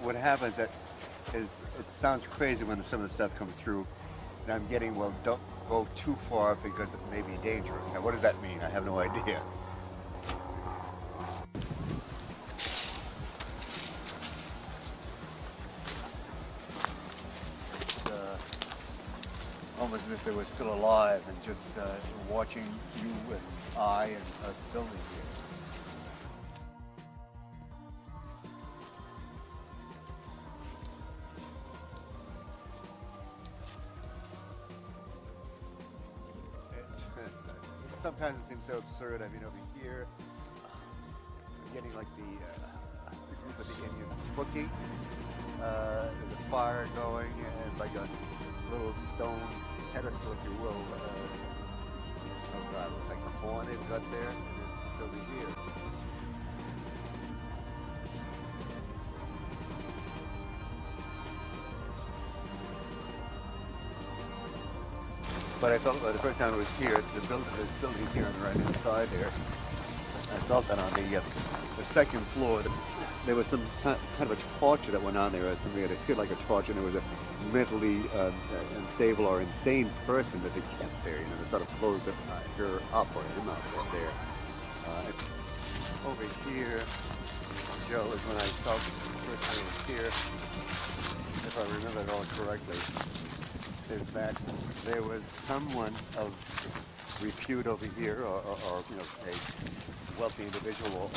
what happens is it sounds crazy when some of the stuff comes through, and I'm getting, well, don't go too far because it may be dangerous. Now, what does that mean? I have no idea. It's almost as if they were still alive and just watching you and I and us filming here. Sometimes it seems so absurd. I mean, over here, I'm getting like the group of the Indians cooking. There's a fire going and like a little stone pedestal, if you will. Oh God, it looks like corn they've got there. And it's over here. But I felt the first time I was here, this building here on the right-hand side there, I felt that on the second floor, there was some kind of a torture that went on there. Something that appeared like a torture, and there was a mentally unstable or insane person that they kept there. You know, they sort of closed her up or him up there. Over here, Joe, is when I felt the first time I was here, if I remember it all correctly, is that there was someone of repute over here, or you know, a wealthy individual, or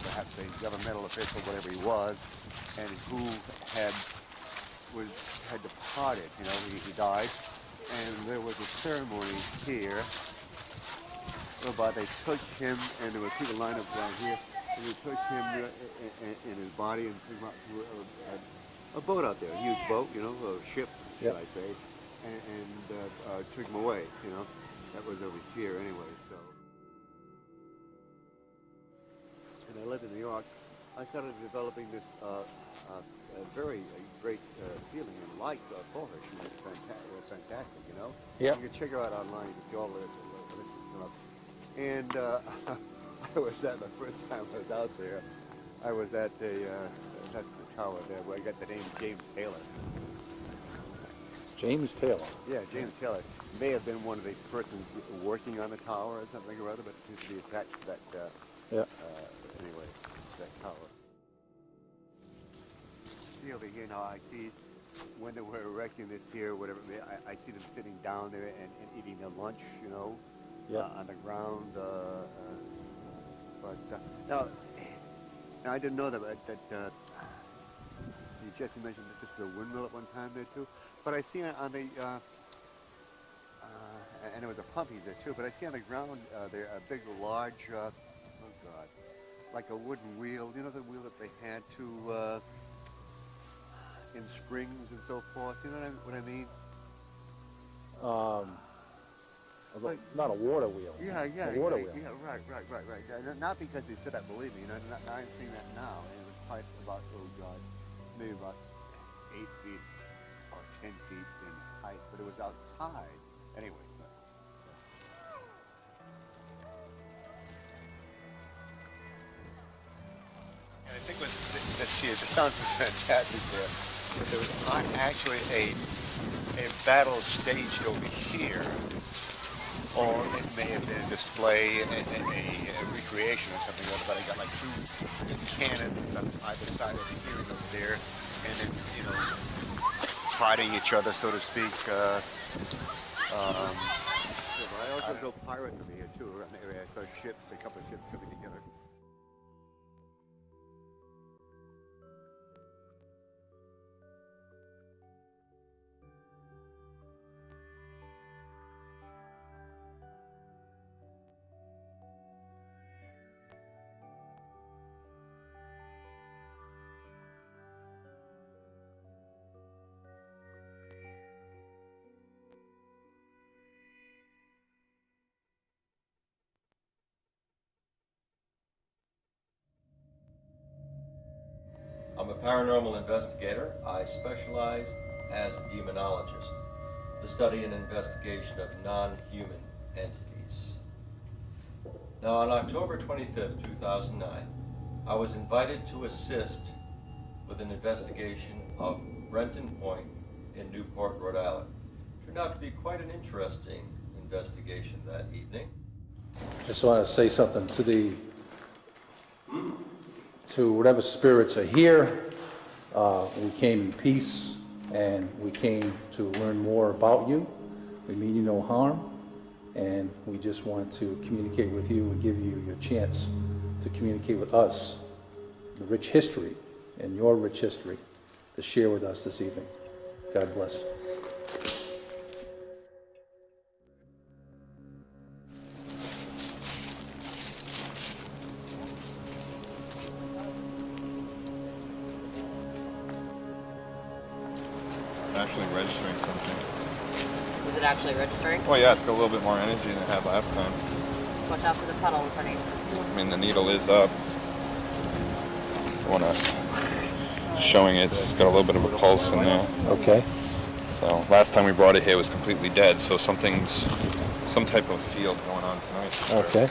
perhaps a governmental official, whatever he was, and who had departed. You know, he died, and there was a ceremony here whereby they took him, and there were people lined up down here, and they took him in his body and took him out to a boat out there, a huge boat, you know, a ship, should I say, and took him away, you know. That was over here anyway, so. And I lived in New York. I started developing this very great feeling and like for her. She was fantastic, you know. Yeah. You can check her out online. You can see all the stuff. And I was at the first time I was out there. I was at the tower there where I got the name James Taylor. James Taylor. Yeah, James Taylor may have been one of the persons working on the tower or something or other, but it seems to be attached to that. Anyway, that tower. See over here now. I see when they were erecting this here, whatever. I see them sitting down there and eating their lunch, you know, on the ground. Now I didn't know that. Jesse mentioned that this is a windmill at one time there too. But I see on the, and there was a pumping there too, but I see on the ground there a big, large, oh God, like a wooden wheel. You know the wheel that they had to, in springs and so forth? You know what I mean? Like, not a water wheel. Yeah, a water wheel. Yeah, right. Not because they said that, believe me, you know, I'm seeing that now, and it was probably about, oh God, maybe about 8 feet. 10 feet in height, but it was outside. Anyway. And I think this here, this sounds fantastic there, but there was actually a battle staged over here, or it may have been a display, a recreation or something like that, but I got like two cannons on either side of the here and over there, and then, you know, fighting each other, so to speak. But I also go pirate from here too. Around the area, I saw ships, a couple of ships coming together. I'm a paranormal investigator. I specialize as a demonologist, the study and investigation of non-human entities. Now, on October 25th, 2009, I was invited to assist with an investigation of Brenton Point in Newport, Rhode Island. Turned out to be quite an interesting investigation that evening. I just want to say something to whatever spirits are here. We came in peace, and we came to learn more about you. We mean you no harm, and we just want to communicate with you and give you your chance to communicate with us the rich history and your rich history to share with us this evening. God bless. Actually registering something. Is it actually registering? Oh yeah, it's got a little bit more energy than it had last time. Watch out for the puddle in front of you. I mean, the needle is up. I want to showing it's got a little bit of a pulse in there. Okay. So last time we brought it here, it was completely dead. So some type of field going on tonight. Okay.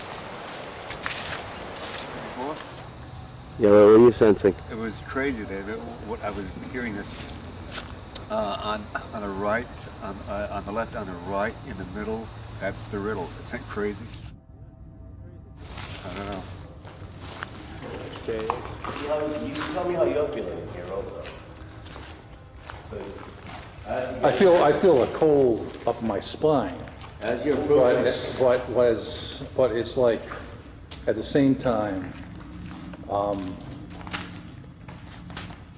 Yeah, what are you sensing? It was crazy, David. What I was hearing this on the right, on the left, on the right, in the middle. That's the riddle. Isn't that crazy? I don't know. Okay. You tell me how you're feeling in here also. I feel a cold up my spine. As you're approaching, But it's like, at the same time,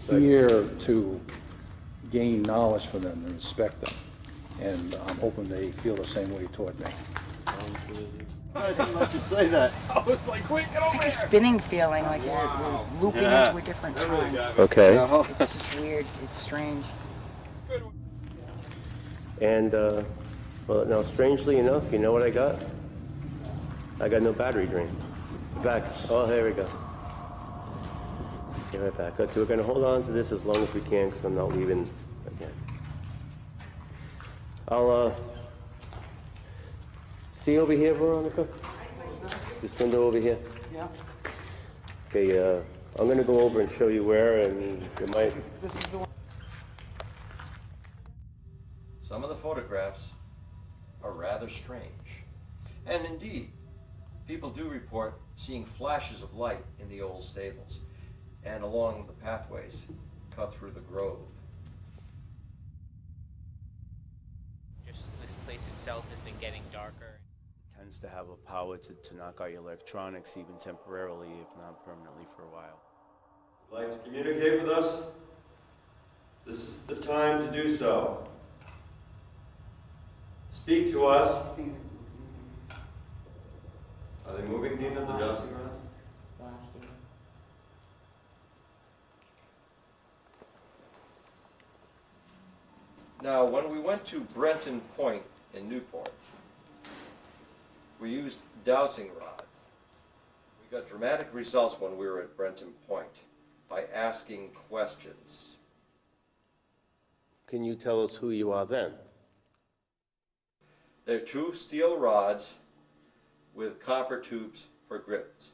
here to gain knowledge from them and respect them. And I'm hoping they feel the same way toward me. Say that. It's like a spinning feeling, like you're looping into a different time. Okay. It's just weird. It's strange. And, well, now, strangely enough, you know what I got? I got no battery drain. Back. Oh, here we go. Get right back. Okay, we're going to hold on to this as long as we can because I'm not leaving again. I'll, see over here, Veronica? This window over here? Yeah. Okay, I'm going to go over and show you where, and you might... This is the one. Some of the photographs are rather strange. And indeed, people do report seeing flashes of light in the old stables and along the pathways cut through the grove. Just this place itself has been getting darker. it tends to have a power to knock out your electronics even temporarily, if not permanently for a while. Would you like to communicate with us? This is the time to do so. Speak to us. Are they moving, Dina, the dowsing rods? Now, when we went to Brenton Point in Newport, we used dowsing rods. We got dramatic results when we were at Brenton Point by asking questions. Can you tell us who you are then? They're two steel rods with copper tubes for grips,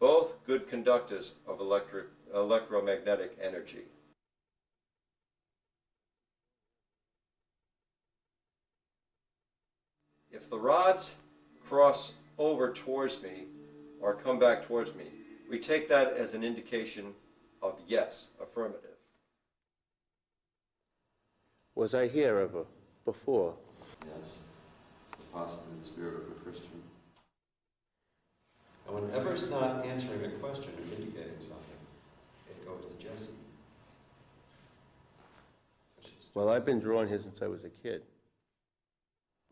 both good conductors of electromagnetic energy. If the rods cross over towards me or come back towards me, we take that as an indication of yes, affirmative. Was I here ever before? Yes, it's possibly the spirit of a Christian. And whenever it's not answering a question or indicating something, it goes to Jesse. Well, I've been drawing here since I was a kid.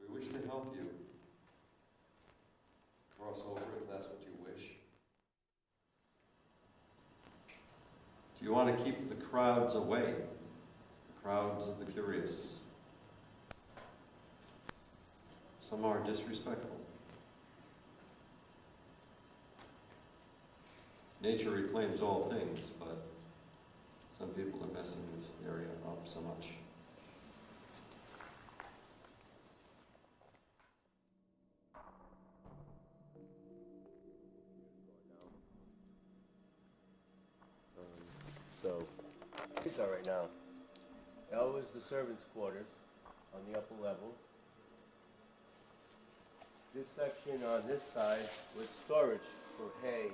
We wish to help you cross over if that's what you wish. Do you want to keep the crowds away? The crowds of the curious. Some are disrespectful. Nature reclaims all things, but some people are messing this area up so much. So these are right now. That was the servants' quarters on the upper level. This section on this side was storage for hay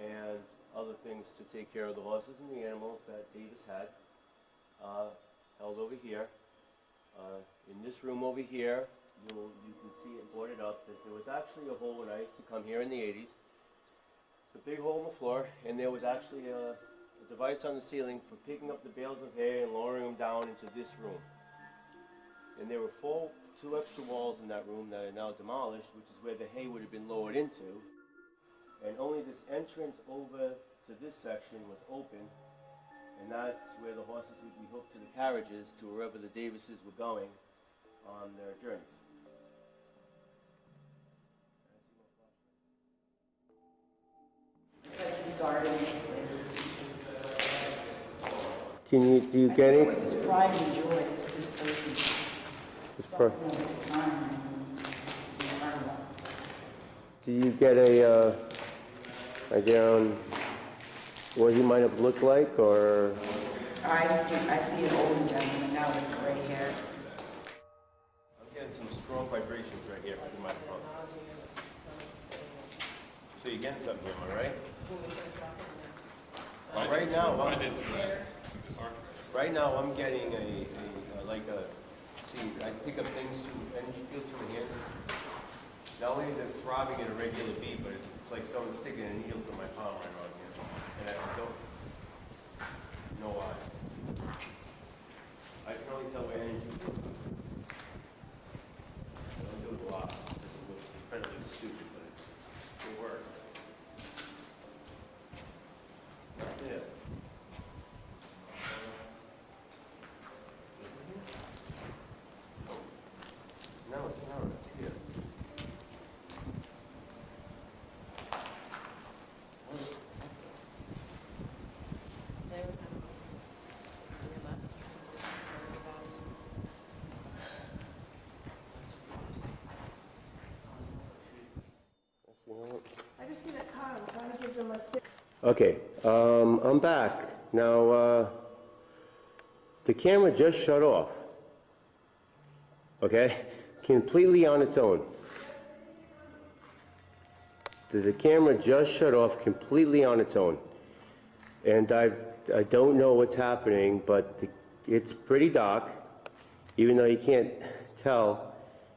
and other things to take care of the horses and the animals that Davis had, held over here. In this room over here, you can see it boarded up. There was actually a hole when I used to come here in the 80s. It's a big hole in the floor, and there was actually a device on the ceiling for picking up the bales of hay and lowering them down into this room. And there were two extra walls in that room that are now demolished, which is where the hay would have been lowered into. And only this entrance over to this section was open, and that's where the horses would be hooked to the carriages to wherever the Davises were going on their journeys. It's like he started in this place. Do you I get think it? it was his pride and joy, this person. Something of his time, and this is incredible. Do you get a idea on what he might have looked like, or? I see an older gentleman now with gray hair. I'm getting some strong vibrations right here in my phone. So you're getting something here, am I right? Right now I'm getting I pick up things through energy field through my hand. Not only is it throbbing at a regular beat, but it's like someone sticking a needle through my palm right around here. And I don't know why. I can only tell by energy. I don't do it a lot. It looks incredibly stupid, but it works. That's it. No, it's not. It's here. I just see that car. I'm trying to give them a sip. Okay, I'm back. Now, the camera just shut off. Okay? Completely on its own. The camera just shut off completely on its own. And I don't know what's happening, but it's pretty dark, even though you can't tell.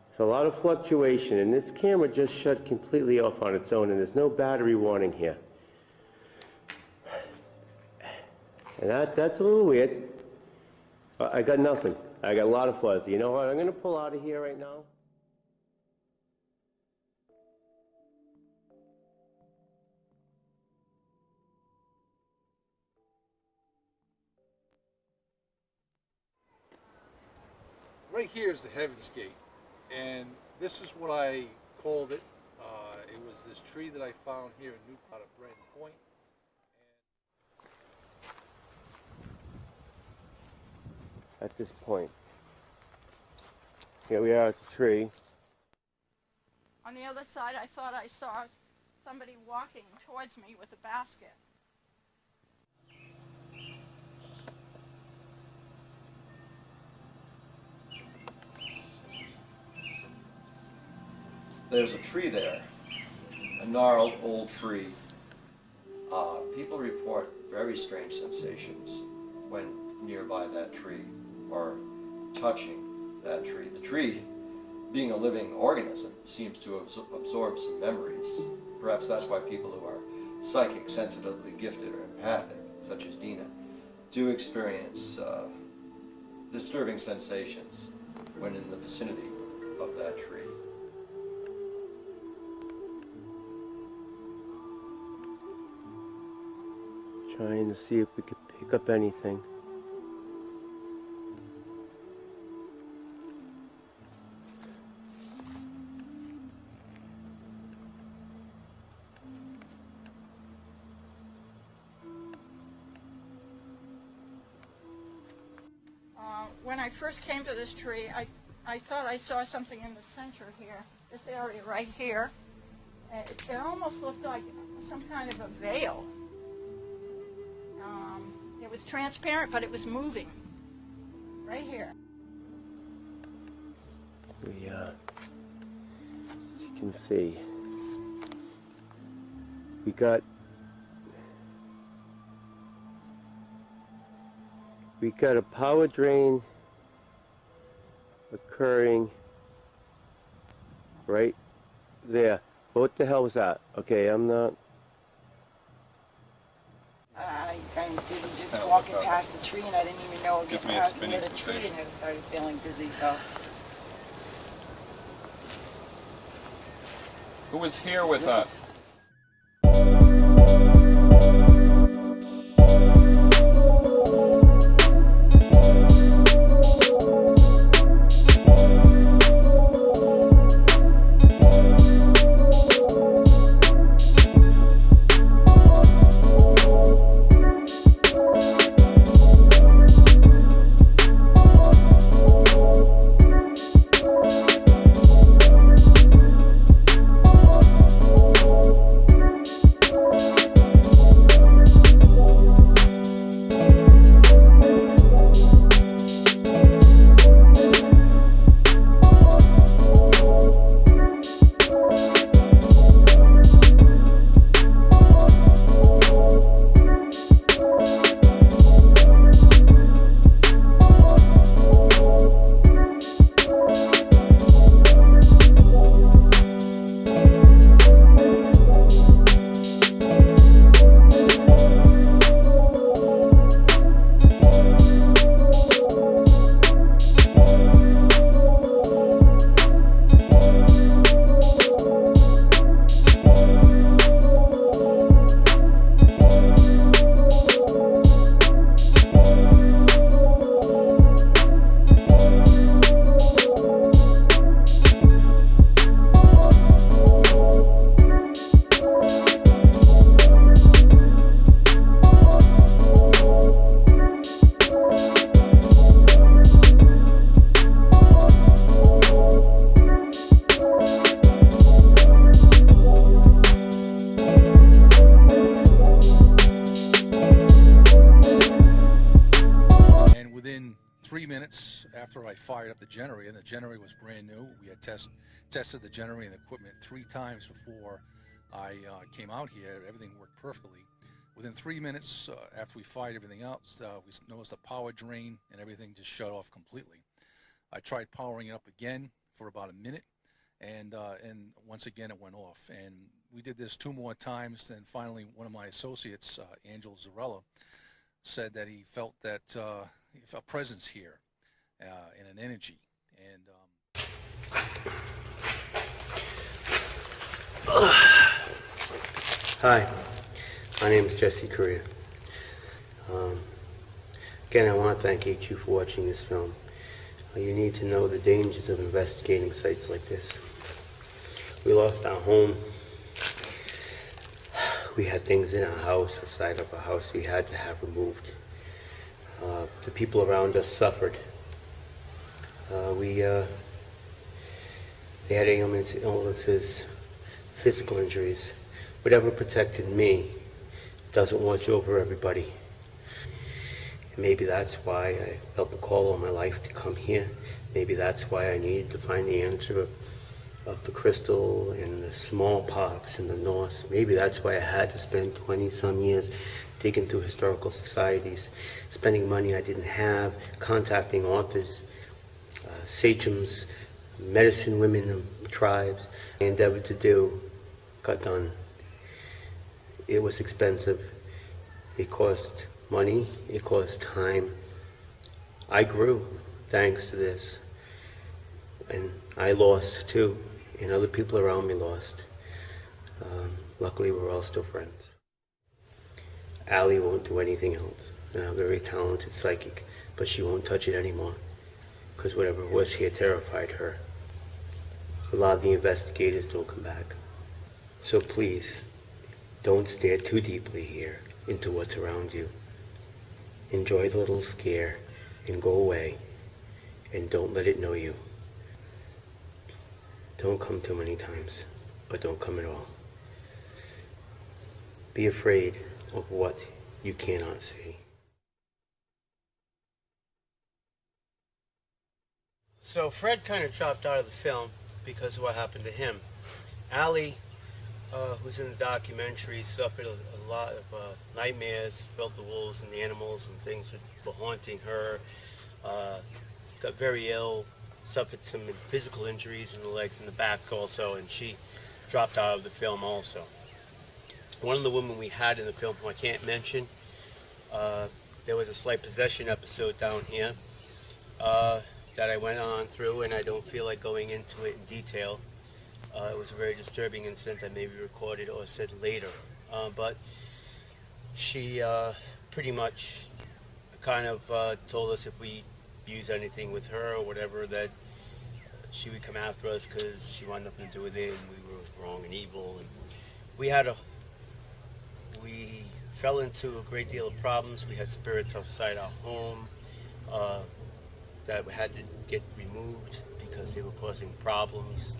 There's a lot of fluctuation, and this camera just shut completely off on its own, and there's no battery warning here. And that's a little weird. I got nothing. I got a lot of fuzz. You know what? I'm going to pull out of here right now. Right here is the Heaven's Gate, and this is what I called it. It was this tree that I found here in Newport at Brenton Point. At this point. Here we are at the tree. On the other side, I thought I saw somebody walking towards me with a basket. There's a tree there, a gnarled old tree. People report very strange sensations when nearby that tree or touching that tree. The tree, being a living organism, seems to absorb some memories. Perhaps that's why people who are psychic, sensitively gifted, or empathic, such as Dina, do experience disturbing sensations when in the vicinity of that tree. Trying to see if we could pick up anything. When I first came to this tree, I thought I saw something in the center here, this area right here. It almost looked like some kind of a veil. It was transparent, but it was moving. Right here. You can see, we got a power drain occurring right there. What the hell was that? Okay, I'm not. I'm dizzy just walking past the tree, and I didn't even know it Gives was me a out spinning near the tree, sensation. and I started feeling dizzy. So Who was here with us? Within 3 minutes after I fired up the generator, and the generator was brand new, we had tested the generator and the equipment 3 times before I came out here. Everything worked perfectly. Within 3 minutes after we fired everything else, we noticed a power drain and everything just shut off completely. I tried powering it up again for about a minute, and once again it went off. And we did this 2 more times, and finally one of my associates, Angel Zarella, said that he felt that he felt a presence here and an energy. And Hi, my name is Jesse Correa. Again, I want to thank you for watching this film. You need to know the dangers of investigating sites like this. We lost our home. We had things in our house, the side of our house we had to have removed. The people around us suffered. They had ailments, illnesses, physical injuries. Whatever protected me doesn't watch over everybody. And maybe that's why I felt the call all my life to come here. Maybe that's why I needed to find the answer of the crystal and the smallpox and the Norse. Maybe that's why I had to spend 20-some years digging through historical societies, spending money I didn't have, contacting authors, sachems, medicine women of tribes. I endeavored to do, got done. It was expensive. It cost money. It cost time. I grew thanks to this. And I lost too, and other people around me lost. Luckily, we're all still friends. Allie won't do anything else. A very talented psychic, but she won't touch it anymore, because whatever was here terrified her. A lot of the investigators don't come back. So please, don't stare too deeply here into what's around you. Enjoy the little scare and go away, and don't let it know you. Don't come too many times, but don't come at all. Be afraid of what you cannot see. So Fred kind of dropped out of the film because of what happened to him. Allie, who's in the documentary, suffered a lot of nightmares, felt the wolves and the animals and things were haunting her, got very ill, suffered some physical injuries in the legs and the back also, and she dropped out of the film also. One of the women we had in the film, who I can't mention, there was a slight possession episode down here that I went on through, and I don't feel like going into it in detail. It was a very disturbing incident that may be recorded or said later. But she pretty much kind of told us if we use anything with her or whatever, that she would come after us because she wanted nothing to do with it and we were wrong and evil. And we fell into a great deal of problems. We had spirits outside our home that had to get removed because they were causing problems.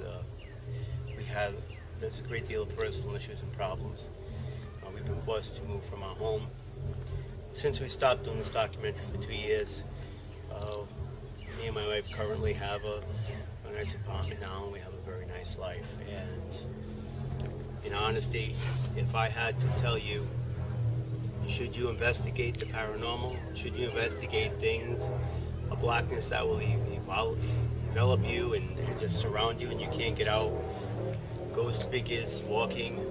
There's a great deal of personal issues and problems. We've been forced to move from our home. Since we stopped doing this documentary for 2 years, me and my wife currently have a nice apartment now, and we have a very nice life. And in honesty, if I had to tell you, should you investigate the paranormal? Should you investigate things, a blackness that will envelop you and just surround you and you can't get out? Ghost figures walking.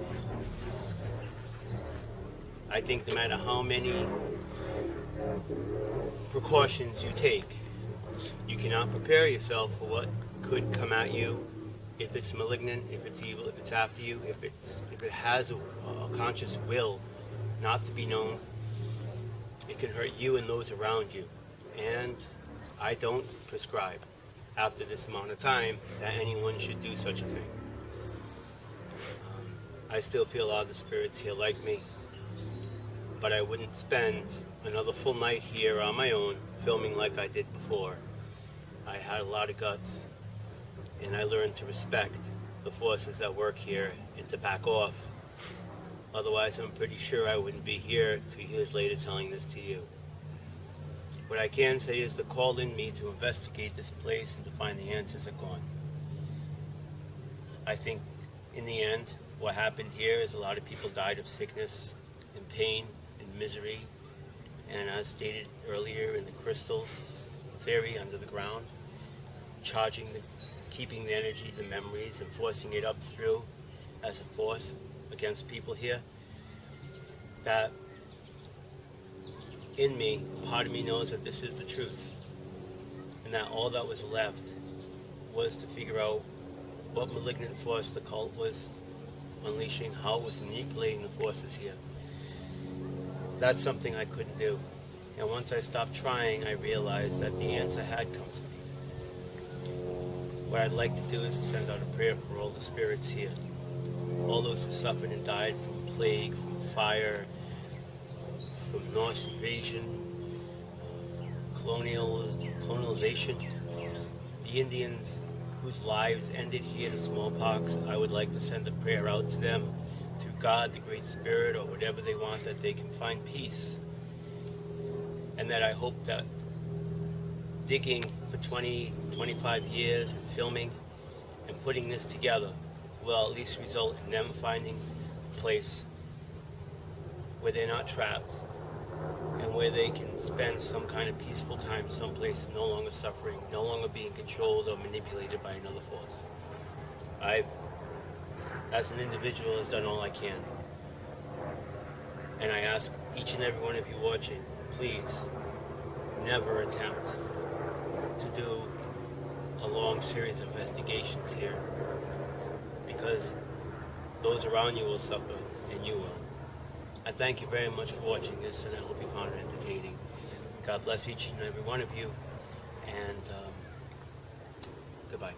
I think no matter how many precautions you take, you cannot prepare yourself for what could come at you, if it's malignant, if it's evil, if it's after you, if it has a conscious will not to be known. It can hurt you and those around you. And I don't prescribe, after this amount of time, that anyone should do such a thing. I still feel a lot of the spirits here like me, but I wouldn't spend another full night here on my own filming like I did before. I had a lot of guts, and I learned to respect the forces that work here and to back off. Otherwise, I'm pretty sure I wouldn't be here 2 years later telling this to you. What I can say is the call in me to investigate this place and to find the answers are gone. I think in the end, what happened here is a lot of people died of sickness and pain and misery. And as stated earlier in the crystals theory under the ground, keeping the energy, the memories, and forcing it up through as a force against people here, that in me, part of me knows that this is the truth, and that all that was left was to figure out what malignant force the cult was unleashing, how it was manipulating the forces here. That's something I couldn't do. And once I stopped trying, I realized that the answer had come to me. What I'd like to do is to send out a prayer for all the spirits here. All those who suffered and died from plague, from fire, from Norse invasion, colonialization, the Indians whose lives ended here to smallpox. I would like to send a prayer out to them through God, the Great Spirit, or whatever they want, that they can find peace. And that I hope that digging for 20, 25 years and filming and putting this together will at least result in them finding a place where they're not trapped and where they can spend some kind of peaceful time someplace, no longer suffering, no longer being controlled or manipulated by another force. I, as an individual, has done all I can. And I ask each and every one of you watching, please never attempt to do a long series of investigations here, because those around you will suffer and you will. I thank you very much for watching this, and I hope you found it entertaining. God bless each and every one of you, and goodbye.